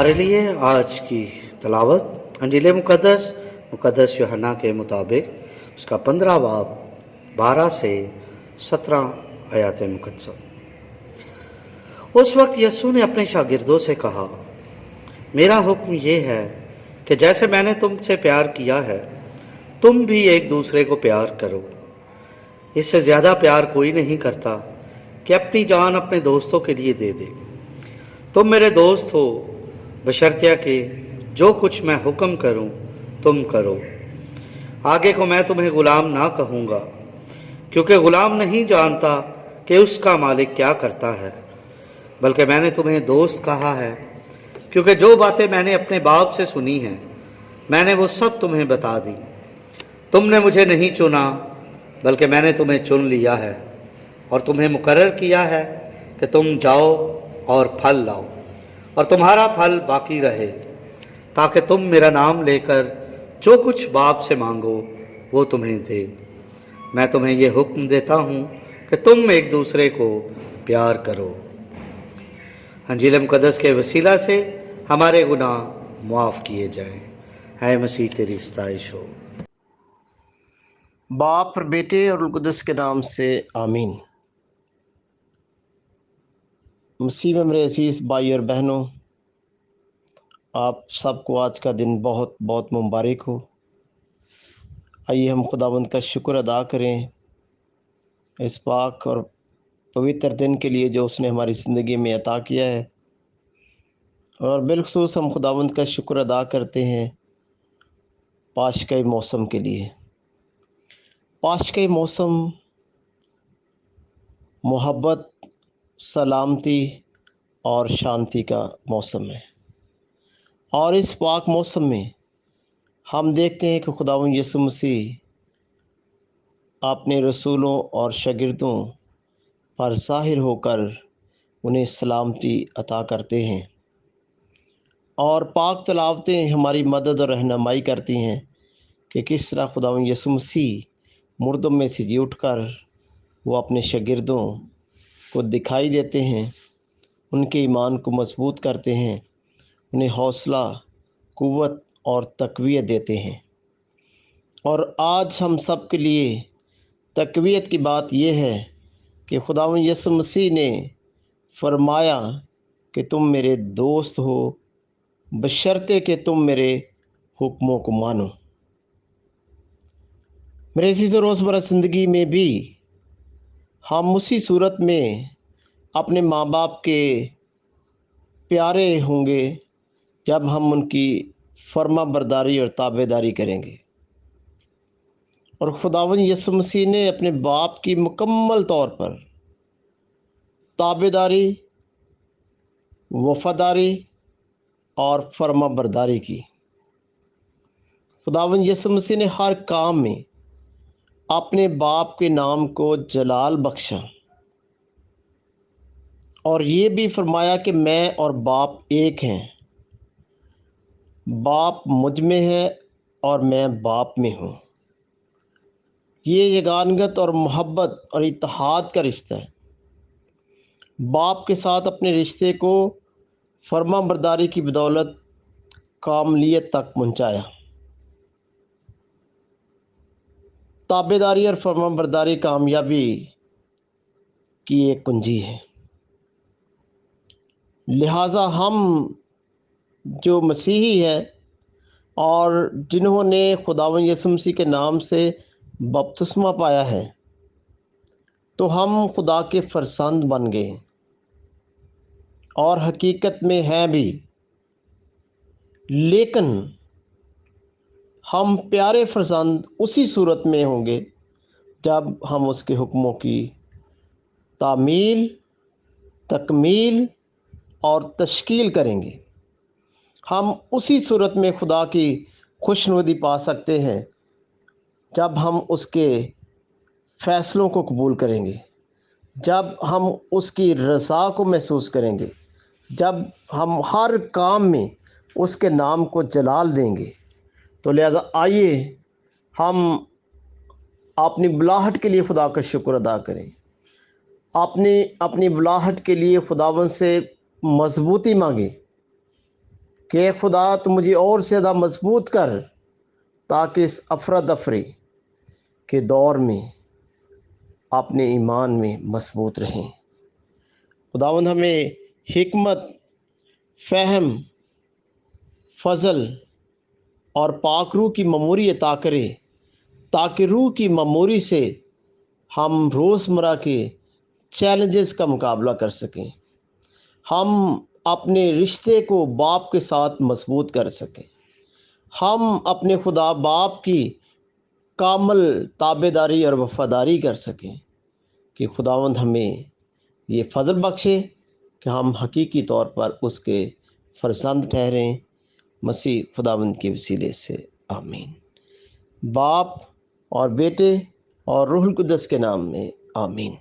हमारे लिए आज की तलावत अंजील मुक़द्दस यूहन्ना के मुताबिक उसका 15 बाब 12 से 17 आयात मुक़द्दसा। उस वक्त यीशु ने अपने शागिर्दों से कहा, मेरा हुक्म ये है कि जैसे मैंने तुमसे प्यार किया है तुम भी एक दूसरे को प्यार करो। इससे ज़्यादा प्यार कोई नहीं करता कि अपनी जान अपने दोस्तों के लिए दे दे। तुम मेरे दोस्त हो बशर्ते कि जो कुछ मैं हुक्म करूं तुम करो। आगे को मैं तुम्हें गुलाम ना कहूँगा, क्योंकि गुलाम नहीं जानता कि उसका मालिक क्या करता है, बल्कि मैंने तुम्हें दोस्त कहा है, क्योंकि जो बातें मैंने अपने बाप से सुनी हैं मैंने वो सब तुम्हें बता दी। तुमने मुझे नहीं चुना बल्कि मैंने तुम्हें चुन लिया है और तुम्हें मुकर्रर किया है कि तुम जाओ और फल लाओ और तुम्हारा फल बाकी रहे, ताकि तुम मेरा नाम लेकर जो कुछ बाप से मांगो वो तुम्हें दे। मैं तुम्हें ये हुक्म देता हूँ कि तुम एक दूसरे को प्यार करो। अंजील मुक़द्दस के वसीला से हमारे गुनाह मुआफ़ किए जाएं। है मसीह तेरी सताइश हो। बाप और बेटे और रूह कुदस के नाम से आमीन। मसीह में मेरे अजीज भाई और बहनों, आप सबको आज का दिन बहुत बहुत मुबारक हो। आइए हम खुदावंद का शुक्र अदा करें इस पाक और पवित्र दिन के लिए जो उसने हमारी ज़िंदगी में अता किया है। और बिलखसूस हम खुदावंद का शुक्र अदा करते हैं पाशकाई मौसम के लिए। पाशकाई मौसम मोहब्बत, सलामती और शांति का मौसम है। और इस पाक मौसम में हम देखते हैं कि खुदावंद यीशु मसीह अपने रसूलों और शागिर्दों पर ज़ाहिर होकर उन्हें सलामती अता करते हैं। और पाक तलावतें हमारी मदद और रहनुमाई करती हैं कि किस तरह खुदावंद यीशु मसीह मुर्दों में से जी उठकर वो अपने शागिर्दों को दिखाई देते हैं, उनके ईमान को मजबूत करते हैं, उन्हें हौसला, कुव्वत और तक़वियत देते हैं। और आज हम सब के लिए तक़वियत की बात यह है कि खुदावंद यीशु मसीह ने फरमाया कि तुम मेरे दोस्त हो बशर्ते कि तुम मेरे हुक्मों को मानो। मेरे इसी रोज़मर्रा ज़िंदगी में भी हम उसी सूरत में अपने माँ बाप के प्यारे होंगे जब हम उनकी फर्मा बरदारी और ताबेदारी करेंगे। और खुदावंद यीशु मसीह ने अपने बाप की मुकम्मल तौर पर ताबेदारी, वफादारी और फर्मा बरदारी की। खुदावंद यीशु मसीह ने हर काम में अपने बाप के नाम को जलाल बख्शा और ये भी फरमाया कि मैं और बाप एक हैं, बाप मुझ में है और मैं बाप में हूँ। ये यगानगत और मोहब्बत और इत्तेहाद का रिश्ता है। बाप के साथ अपने रिश्ते को फर्मा बरदारी की बदौलत कामलियत तक पहुँचाया। ताबेदारी और फर्मा बरदारी कामयाबी की एक कुंजी है। लिहाजा हम जो मसीही हैं और जिन्होंने खुदावंद यीशु मसीह के नाम से बपतिस्मा पाया है, तो हम खुदा के फरजंद बन गए और हकीकत में हैं भी। लेकिन हम प्यारे फरजंद उसी सूरत में होंगे जब हम उसके हुक्मों की तामील, तकमील और तश्कील करेंगे। हम उसी सूरत में खुदा की खुशनुदी पा सकते हैं जब हम उसके फ़ैसलों को कबूल करेंगे, जब हम उसकी रज़ा को महसूस करेंगे, जब हम हर काम में उसके नाम को जलाल देंगे। तो लिहाजा आइए हम अपनी बुलाहट के लिए खुदा का शुक्र अदा करें, अपनी बुलाहट के लिए खुदावंद से मजबूती मांगे کہ خدا تو مجھے اور زیادہ مضبوط کر تاکہ اس افراتفری کے دور میں اپنے ایمان میں مضبوط رہیں۔ خداوند ہمیں حکمت، فہم، فضل اور پاک روح کی مموری عطا کرے تاکہ روح کی مموری سے ہم روزمرہ کے چیلنجز کا مقابلہ کر سکیں، ہم اپنے رشتے کو باپ کے ساتھ مضبوط کر سکیں، ہم اپنے خدا باپ کی کامل تابعداری اور وفاداری کر سکیں، کہ خداوند ہمیں یہ فضل بخشے کہ ہم حقیقی طور پر اس کے فرزند ٹھہریں، مسیح خداوند کے وسیلے سے، آمین۔ باپ اور بیٹے اور روح القدس کے نام میں، آمین۔